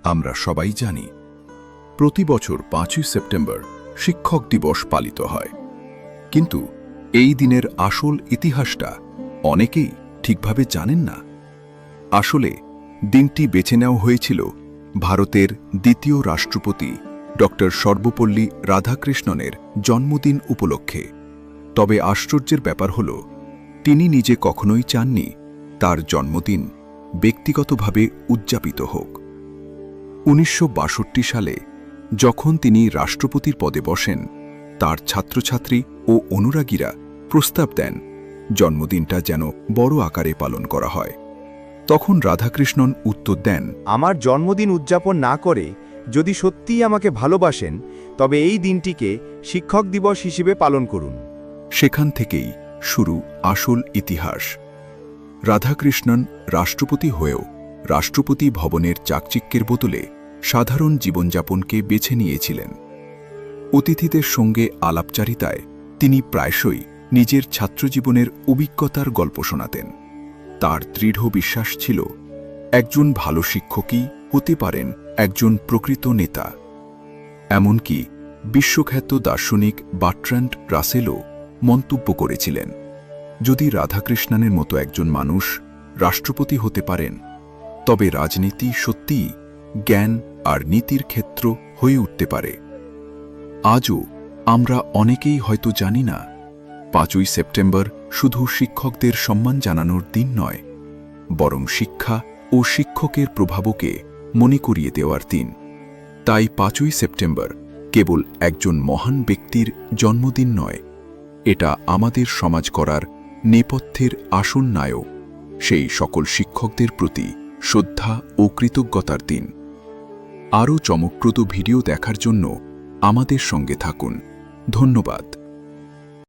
আমরা সবাই জানি প্রতি বছর ৫ই সেপ্টেম্বর শিক্ষক দিবস পালিত হয়, কিন্তু এই দিনের আসল ইতিহাসটা অনেকেই ঠিকভাবে জানেন না। আসলে দিনটি বেছে নেওয়া হয়েছিল ভারতের দ্বিতীয় রাষ্ট্রপতি ডক্টর সর্বপল্লী রাধাকৃষ্ণনের জন্মদিন উপলক্ষে। তবে আশ্চর্যের ব্যাপার হল, তিনি নিজে কখনোই চাননি তার জন্মদিন ব্যক্তিগতভাবে উদযাপিত হোক। ১৯৬২ সালে যখন তিনি রাষ্ট্রপতির পদে বসেন, তার ছাত্রছাত্রী ও অনুরাগীরা প্রস্তাব দেন জন্মদিনটা যেন বড় আকারে পালন করা হয়। তখন রাধাকৃষ্ণন উত্তর দেন, আমার জন্মদিন উদযাপন না করে যদি সত্যিই আমাকে ভালোবাসেন, তবে এই দিনটিকে শিক্ষক দিবস হিসেবে পালন করুন। সেখান থেকেই শুরু আসল ইতিহাস। রাধাকৃষ্ণন রাষ্ট্রপতি হয়েও রাষ্ট্রপতি ভবনের চাকচিক্যের বদলে সাধারণ জীবনযাপনকে বেছে নিয়েছিলেন। অতিথিদের সঙ্গে আলাপচারিতায় তিনি প্রায়শই নিজের ছাত্রজীবনের অভিজ্ঞতার গল্প শোনাতেন। তার দৃঢ় বিশ্বাস ছিল, একজন ভালো শিক্ষকই হতে পারেন একজন প্রকৃত নেতা। এমনকি বিশ্বখ্যাত দার্শনিক বার্ট্রান্ড রাসেলও মন্তব্য করেছিলেন, যদি রাধাকৃষ্ণনের মতো একজন মানুষ রাষ্ট্রপতি হতে পারেন, তবে রাজনীতি সত্যিই জ্ঞান আর নীতির ক্ষেত্র হয়ে উঠতে পারে। আজও আমরা অনেকেই হয়তো জানি না, ৫ই সেপ্টেম্বর শুধু শিক্ষকদের সম্মান জানানোর দিন নয়, বরং শিক্ষা ও শিক্ষকের প্রভাবকে মনে করিয়ে দেওয়ার দিন। তাই ৫ই সেপ্টেম্বর কেবল একজন মহান ব্যক্তির জন্মদিন নয়, এটা আমাদের সমাজ করার নেপথ্যের আসল নায়ক, সেই সকল শিক্ষকদের প্রতি শ্রদ্ধা ও কৃতজ্ঞতার দিন। আরও চমকপ্রদ ভিডিও দেখার জন্য আমাদের সঙ্গে থাকুন। ধন্যবাদ।